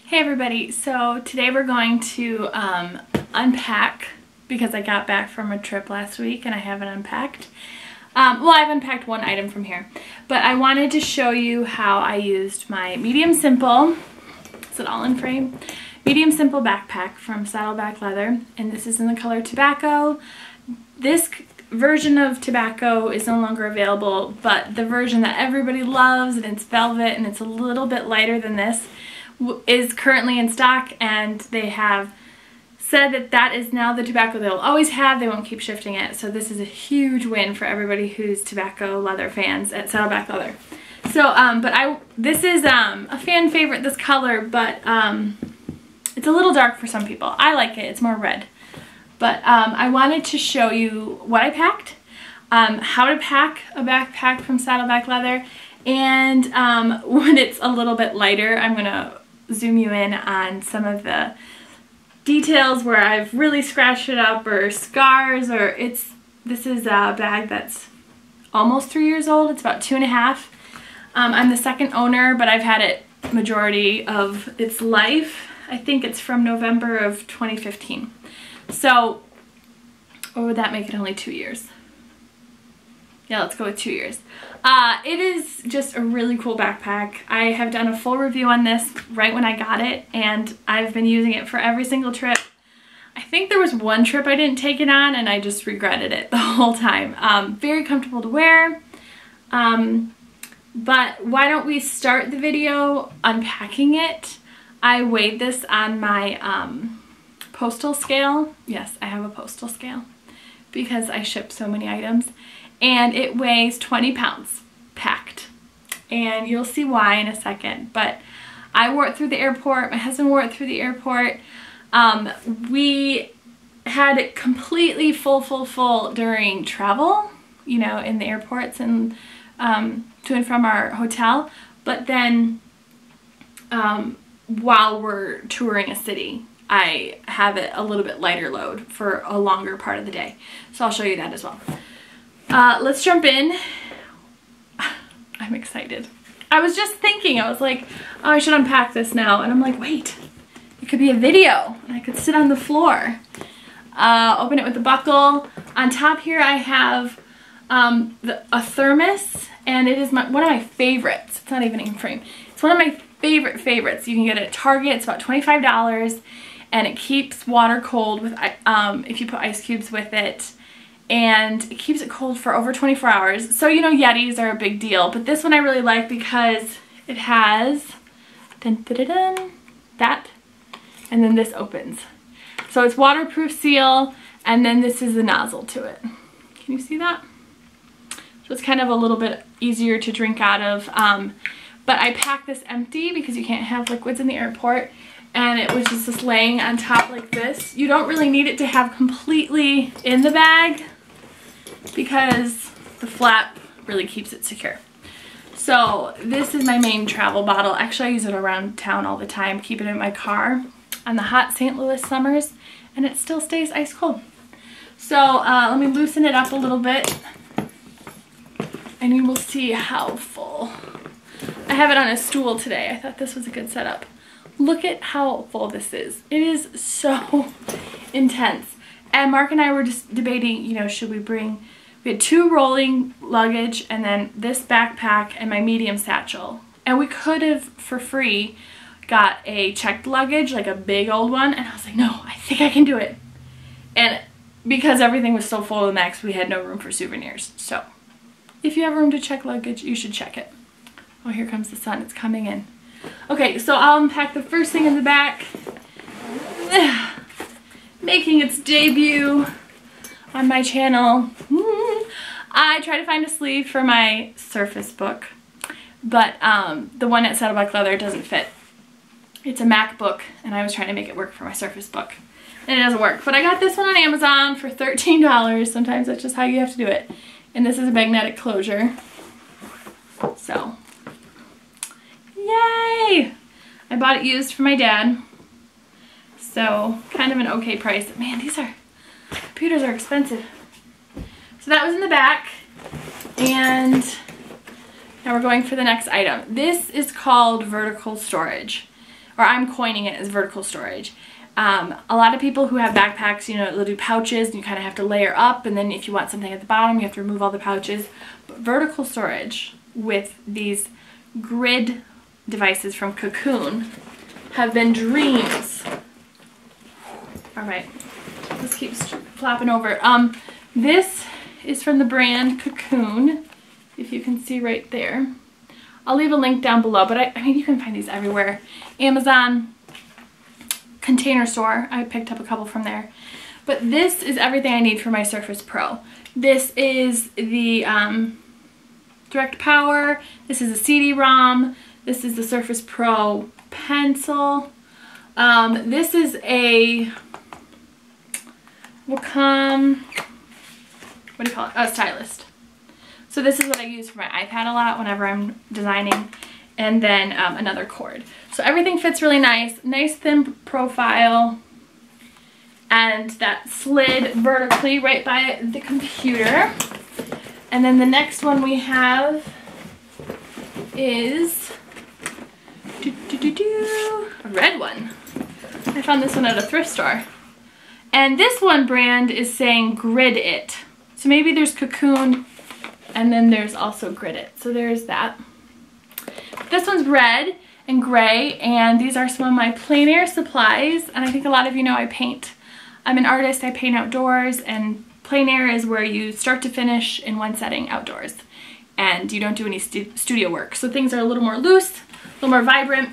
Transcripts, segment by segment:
Hey everybody, so today we're going to unpack because I got back from a trip last week and I haven't unpacked. Well, I've unpacked one item from here, but I wanted to show you how I used my medium simple, is it all in frame? Medium simple backpack from Saddleback leather, and this is in the color tobacco. This version of tobacco is no longer available, but the version that everybody loves, and it's velvet and it's a little bit lighter than this, is currently in stock, and they have said that that is now the tobacco they'll always have. They won't keep shifting it, so this is a huge win for everybody who's tobacco leather fans at Saddleback leather. So this is a fan favorite, this color, but it's a little dark for some people. I like it, it's more red. But I wanted to show you what I packed, how to pack a backpack from Saddleback leather, and when it's a little bit lighter, I'm gonna zoom you in on some of the details where I've really scratched it up, or scars, or this is a bag that's almost 3 years old. It's about 2.5. I'm the second owner, but I've had it majority of its life. I think it's from November of 2015. So, or would that make it only 2 years? Yeah, let's go with 2 years. It is just a really cool backpack. I have done a full review on this right when I got it, and I've been using it for every single trip. I think there was one trip I didn't take it on, and I just regretted it the whole time. Very comfortable to wear. But why don't we start the video unpacking it? I weighed this on my postal scale. Yes, I have a postal scale because I ship so many items. And it weighs 20 pounds packed, and you'll see why in a second. But I wore it through the airport, my husband wore it through the airport. We had it completely full during travel, you know, in the airports and to and from our hotel. But then while we're touring a city, I have it a little bit lighter load for a longer part of the day. So I'll show you that as well. Let's jump in. I'm excited. I was just thinking, I was like, oh, I should unpack this now. And I'm like, wait, it could be a video. And I could sit on the floor. Open it with the buckle. On top here I have a thermos, and it is one of my favorites. It's not even in frame. It's one of my favorites. You can get it at Target. It's about $25, and it keeps water cold with if you put ice cubes with it. And it keeps it cold for over 24 hours. So, you know, Yetis are a big deal, but this one I really like because it has that, and then this opens. So it's waterproof seal, and then this is the nozzle to it. Can you see that? So it's kind of a little bit easier to drink out of. But I packed this empty because you can't have liquids in the airport, and it was just laying on top like this. You don't really need it to have completely in the bag because the flap really keeps it secure. So this is my main travel bottle. Actually, I use it around town all the time, keep it in my car on the hot St. Louis summers, and it still stays ice cold. So let me loosen it up a little bit, and you will see how full. I have it on a stool today. I thought this was a good setup. Look at how full this is. It is so intense. And Mark and I were just debating, you know, should we bring, we had 2 rolling luggage and then this backpack and my medium satchel. And we could have, for free, got a checked luggage, like a big old one. And I was like, no, I think I can do it. And because everything was so full to the max, we had no room for souvenirs. So if you have room to check luggage, you should check it. Oh, here comes the sun. It's coming in. Okay, so I'll unpack the first thing in the back. Making its debut on my channel. I tried to find a sleeve for my Surface book, but the one at Saddleback leather doesn't fit. It's a MacBook, and I was trying to make it work for my Surface book, and it doesn't work. But I got this one on Amazon for $13. Sometimes that's just how you have to do it. And this is a magnetic closure. So, yay! I bought it used for my dad. So, kind of an okay price. Man, computers are expensive. So that was in the back. And now we're going for the next item. This is called vertical storage. or I'm coining it as vertical storage. A lot of people who have backpacks, you know, they'll do pouches and you kind of have to layer up, and then if you want something at the bottom, you have to remove all the pouches. But vertical storage with these grid devices from Cocoon have been dreams. All right, this keeps flopping over. This is from the brand Cocoon, if you can see right there. I'll leave a link down below, but I mean, you can find these everywhere. Amazon, Container Store, I picked up a couple from there. But this is everything I need for my Surface Pro. This is the direct power, this is a CD-ROM, this is the Surface Pro pencil. This is a Wacom, what do you call it? A stylist. So this is what I use for my iPad a lot whenever I'm designing. And then another cord. So everything fits really nice. Nice thin profile. And that slid vertically right by the computer. And then the next one we have is a red one. I found this one at a thrift store. And this one brand is saying Grid It. So maybe there's Cocoon and then there's also Grid It. So there's that. This one's red and gray, and these are some of my plein air supplies. And I think a lot of you know I paint. I'm an artist, I paint outdoors, and plein air is where you start to finish in one setting outdoors. And you don't do any studio work. So things are a little more loose, a little more vibrant.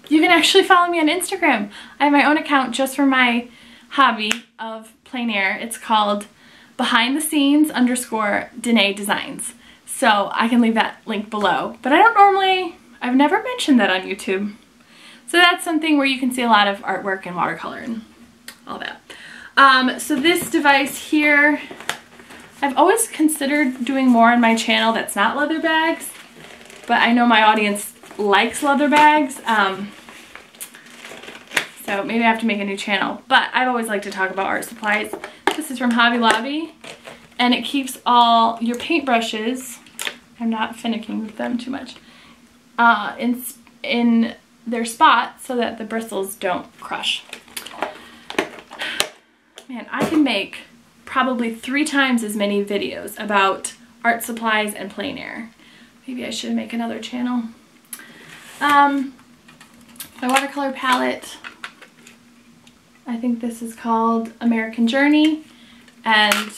You can actually follow me on Instagram. I have my own account just for my hobby of plein air. It's called _Danae Designs. So I can leave that link below. But I've never mentioned that on YouTube. So that's something where you can see a lot of artwork and watercolor and all that. So this device here, I've always considered doing more on my channel that's not leather bags. But I know my audience likes leather bags. So maybe I have to make a new channel. But I've always liked to talk about art supplies. This is from Hobby Lobby. And it keeps all your paintbrushes, I'm not finicking with them too much, in their spot so that the bristles don't crush. Man, I can make probably 3 times as many videos about art supplies and plein air. Maybe I should make another channel. My watercolor palette, I think this is called American Journey, and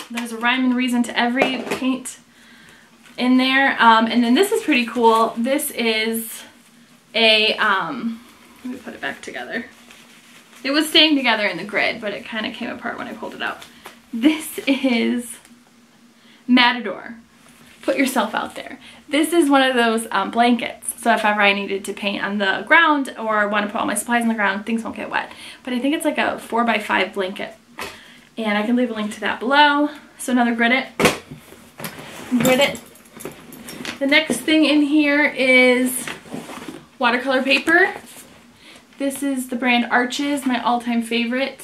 there's a rhyme and reason to every paint in there. And then this is pretty cool. This is a, let me put it back together. It was staying together in the grid, but it kind of came apart when I pulled it out. This is Matador. Put yourself out there. This is one of those blankets. So if ever I needed to paint on the ground or want to put all my supplies on the ground, things won't get wet. But I think it's like a 4x5 blanket. And I can leave a link to that below. So another Grid It. Grid It. The next thing in here is watercolor paper. This is the brand Arches, my all-time favorite.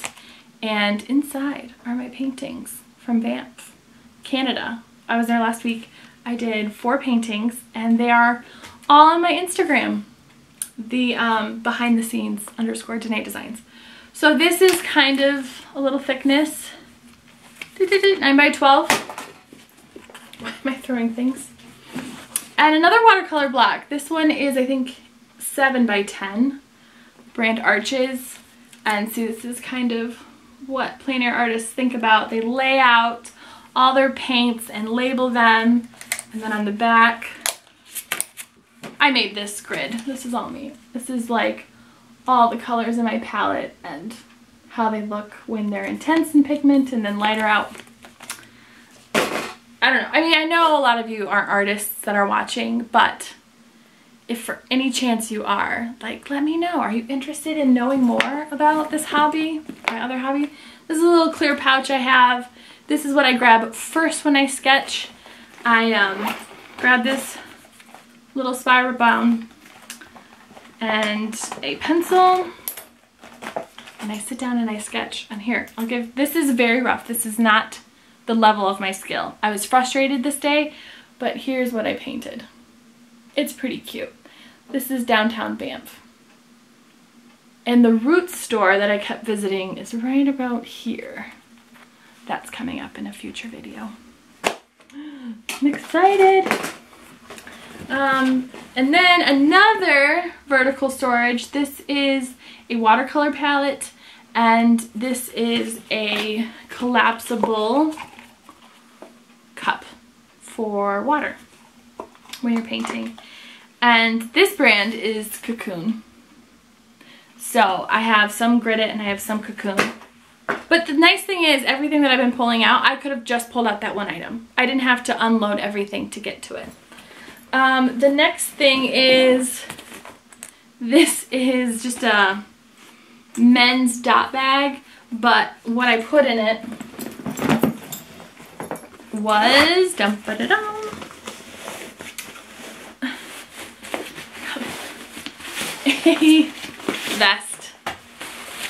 And inside are my paintings from Banff, Canada. I was there last week. I did 4 paintings, and they are all on my Instagram. The behind the scenes _Danae Designs. So this is kind of a little thickness, 9x12. Why am I throwing things? And another watercolor block. This one is, I think, 7x10, brand Arches. And see, this is kind of what plein air artists think about. They lay out all their paints and label them. And then on the back, I made this grid. This is all me. This is like all the colors in my palette and how they look when they're intense in pigment and then lighter out. I don't know. I mean, I know a lot of you aren't artists that are watching, but if for any chance you are, like, let me know. Are you interested in knowing more about this hobby, my other hobby? This is a little clear pouch I have. This is what I grab first when I sketch. I grab this little spiral bound and a pencil, and I sit down and I sketch. And here, this is very rough. This is not the level of my skill. I was frustrated this day, but here's what I painted. It's pretty cute. This is downtown Banff. And the Roots store that I kept visiting is right about here. That's coming up in a future video. I'm excited. And then another vertical storage. This is a watercolor palette, and this is a collapsible cup for water when you're painting. And this brand is Cocoon. So I have some Grit-It and I have some Cocoon. But the nice thing is, everything that I've been pulling out, I could have just pulled out that one item. I didn't have to unload everything to get to it. The next thing is, this is just a men's dot bag, but what I put in it was, a vest,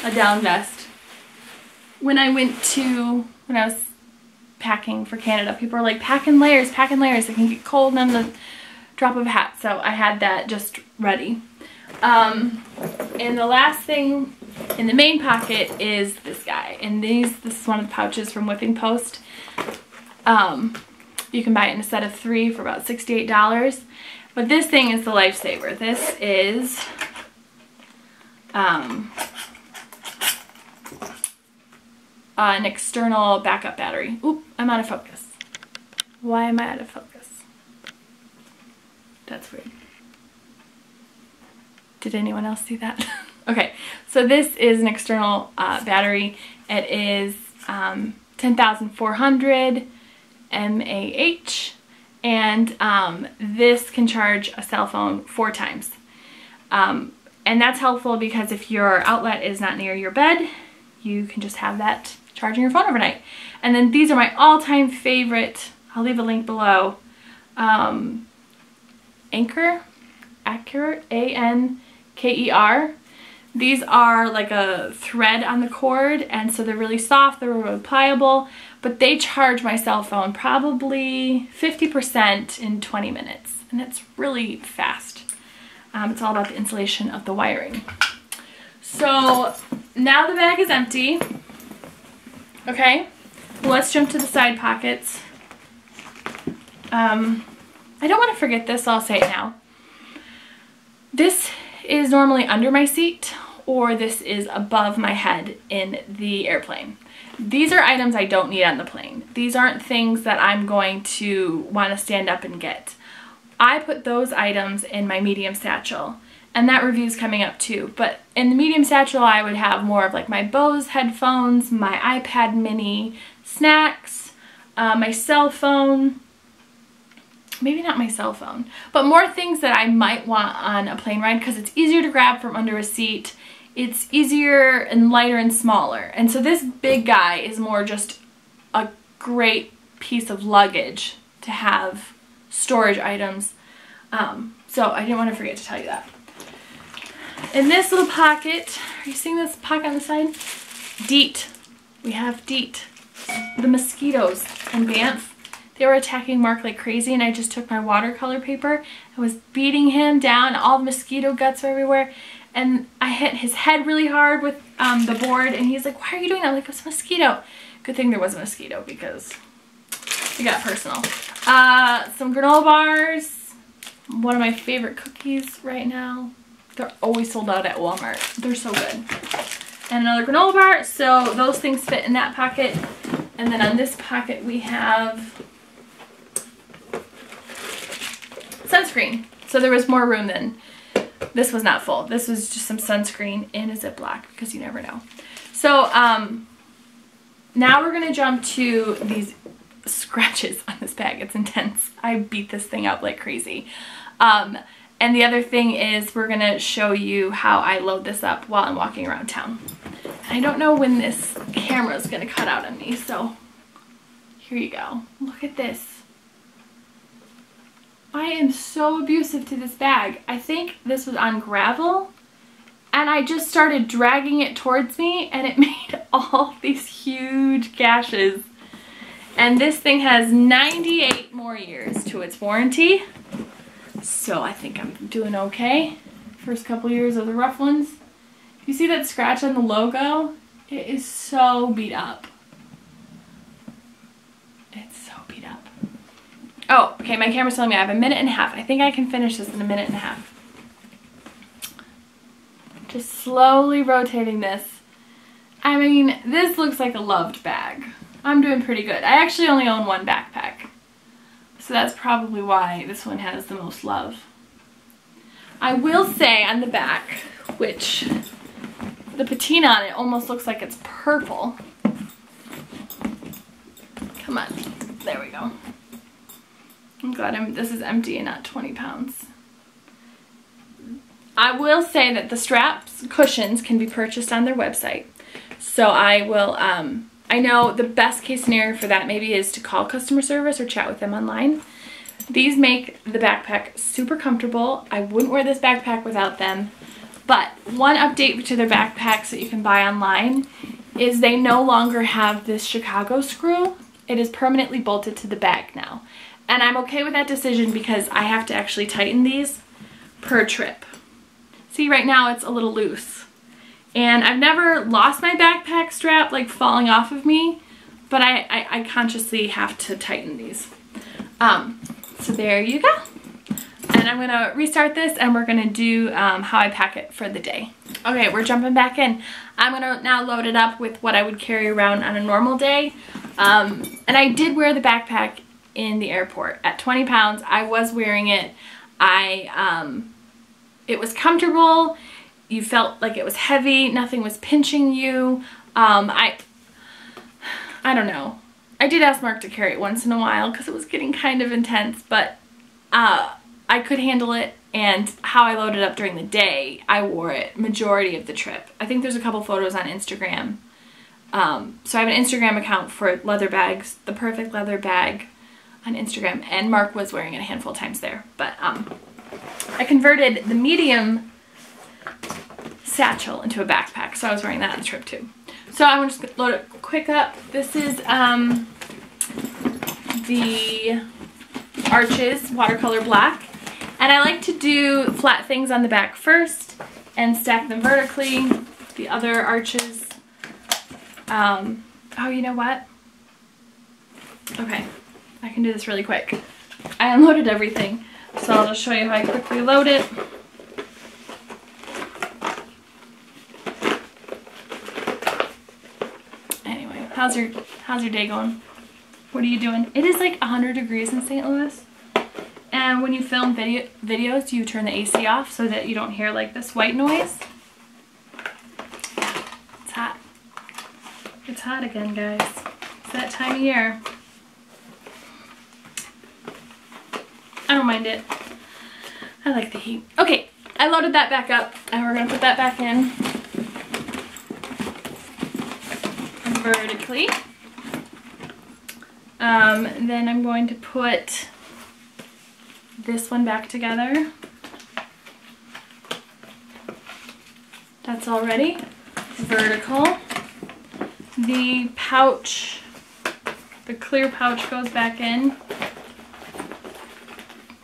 a down vest. When I was packing for Canada, people were like, pack in layers, it can get cold on the drop of a hat. So I had that just ready. And the last thing in the main pocket is this guy. And this is one of the pouches from Whipping Post. You can buy it in a set of 3 for about $68. But this thing is the lifesaver. This is an external backup battery. Oop, I'm out of focus. Why am I out of focus? That's weird. Did anyone else see that? Okay, so this is an external battery. It is 10,400 mAh, and this can charge a cell phone 4 times. And that's helpful because if your outlet is not near your bed, you can just have that charging your phone overnight. And then these are my all-time favorite, I'll leave a link below, Anker, A-N-K-E-R. These are like a thread on the cord, and so they're really soft, they're really pliable, but they charge my cell phone probably 50% in 20 minutes, and it's really fast. It's all about the insulation of the wiring. So now the bag is empty. Okay, let's jump to the side pockets. I don't want to forget this, so I'll say it now. This is normally under my seat, or this is above my head in the airplane. These are items I don't need on the plane. These aren't things that I'm going to want to stand up and get. I put those items in my medium satchel, and that review's coming up too. But in the medium satchel, I would have more of like my Bose headphones, my iPad mini, snacks, my cell phone, maybe not my cell phone, but more things that I might want on a plane ride because it's easier to grab from under a seat. It's easier and lighter and smaller. And so this big guy is more just a great piece of luggage to have storage items. So I didn't want to forget to tell you that. In this little pocket, are you seeing this pocket on the side? DEET. We have DEET. The mosquitoes in Banff. They were attacking Mark like crazy, and I just took my watercolor paper and was beating him down. All the mosquito guts were everywhere. And I hit his head really hard with the board, and he's like, why are you doing that? I'm like, it's a mosquito. Good thing there was a mosquito because it got personal. Some granola bars. One of my favorite cookies right now. They're always sold out at Walmart. They're so good. And another granola bar. So those things fit in that pocket. And then on this pocket we have sunscreen. So there was more room than, this was not full. This was just some sunscreen in a Ziploc because you never know. So now we're going to jump to these scratches on this bag. It's intense. I beat this thing up like crazy. And the other thing is we're going to show you how I load this up while I'm walking around town. I don't know when this camera is going to cut out on me, so here you go. Look at this. I am so abusive to this bag. I think this was on gravel, and I just started dragging it towards me, and it made all these huge gashes. And this thing has 98 more years to its warranty. So I think I'm doing okay. First couple years of the rough ones. You see that scratch on the logo? It is so beat up. It's so beat up. Oh, okay, my camera's telling me I have a minute and a half. I think I can finish this in a minute and a half. Just slowly rotating this. I mean, this looks like a loved bag. I'm doing pretty good. I actually only own one backpack. So that's probably why this one has the most love. I will say on the back, which the patina on it almost looks like it's purple. Come on. There we go. I'm glad this is empty and not 20 pounds. I will say that the straps, cushions, can be purchased on their website. So I will, I know the best case scenario for that maybe is to call customer service or chat with them online. These make the backpack super comfortable. I wouldn't wear this backpack without them. But one update to their backpacks that you can buy online is they no longer have this Chicago screw. It is permanently bolted to the bag now. And I'm okay with that decision because I have to actually tighten these per trip. See, right now it's a little loose. And I've never lost my backpack strap like falling off of me, but I consciously have to tighten these. So there you go. And I'm gonna restart this and we're gonna do how I pack it for the day. Okay, we're jumping back in. I'm gonna now load it up with what I would carry around on a normal day. And I did wear the backpack in the airport at 20 pounds. I was wearing it. It was comfortable. You felt like it was heavy. Nothing was pinching you. I don't know. I did ask Mark to carry it once in a while because it was getting kind of intense, but I could handle it, and how I loaded up during the day, I wore it majority of the trip. I think there's a couple photos on Instagram. So I have an Instagram account for leather bags, the perfect leather bag on Instagram, and Mark was wearing it a handful of times there. But I converted the medium satchel into a backpack, so I was wearing that on the trip too. So I'm just gonna load it quick up. This is the Arches Watercolor Black. And I like to do flat things on the back first and stack them vertically. The other Arches. Oh, you know what? Okay, I can do this really quick. I unloaded everything, so I'll just show you how I quickly load it. Anyway, how's your day going? What are you doing? It is like 100 degrees in St. Louis. And when you film videos, you turn the AC off so that you don't hear like this white noise. It's hot. It's hot again, guys. It's that time of year. I don't mind it. I like the heat. Okay, I loaded that back up and we're gonna put that back in vertically. Then I'm going to put this one back together. That's all ready. Vertical. The pouch, the clear pouch goes back in.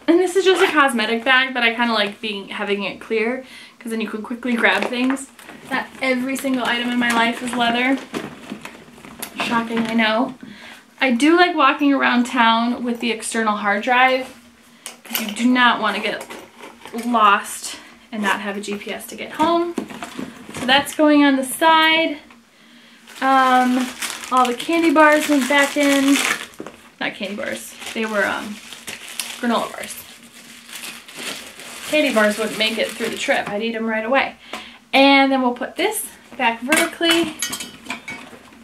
And this is just a cosmetic bag, but I kind of like having it clear because then you can quickly grab things. Not every single item in my life is leather. Shocking, I know. I do like walking around town with the external hard drive because you do not want to get lost and not have a GPS to get home. So that's going on the side. All the candy bars went back in. Not candy bars. They were granola bars. Candy bars wouldn't make it through the trip. I'd eat them right away. And then we'll put this back vertically.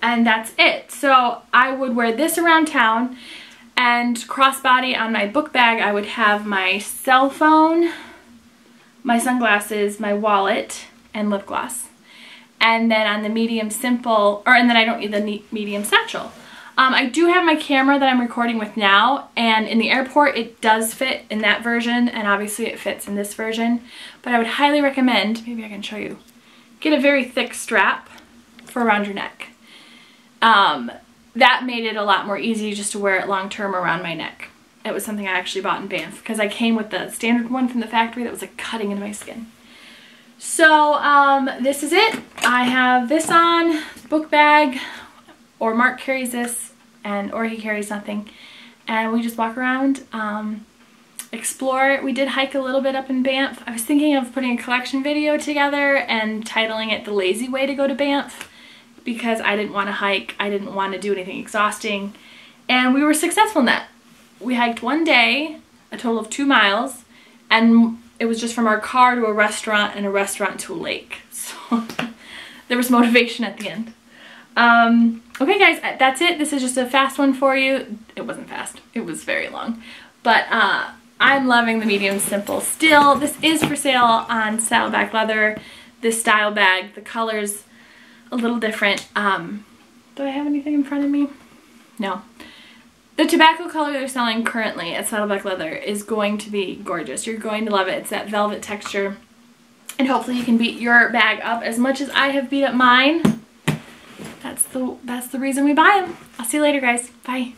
And that's it. So I would wear this around town, and crossbody on my book bag I would have my cell phone, my sunglasses, my wallet, and lip gloss. And then on the medium simple, and then I don't need the medium satchel. I do have my camera that I'm recording with now, and in the airport it does fit in that version, and obviously it fits in this version. But I would highly recommend, maybe I can show you, get a very thick strap for around your neck. That made it a lot more easy just to wear it long term around my neck. it was something I actually bought in Banff because I came with the standard one from the factory that was like cutting into my skin. So this is it. I have this on, book bag, or Mark carries this, or he carries nothing. And we just walk around, explore. We did hike a little bit up in Banff. I was thinking of putting a collection video together and titling it The Lazy Way to Go to Banff because I didn't want to hike. I didn't want to do anything exhausting. And we were successful in that. We hiked one day, a total of 2 miles, and it was just from our car to a restaurant and a restaurant to a lake. So there was motivation at the end. Okay guys, that's it. This is just a fast one for you. It wasn't fast. It was very long. But I'm loving the medium simple still. This is for sale on Saddleback leather. This style bag, the color's a little different. Do I have anything in front of me? No. The tobacco color they're selling currently at Saddleback leather is going to be gorgeous. You're going to love it. It's that velvet texture. And hopefully you can beat your bag up as much as I have beat up mine. That's the reason we buy them. I'll see you later, guys. Bye.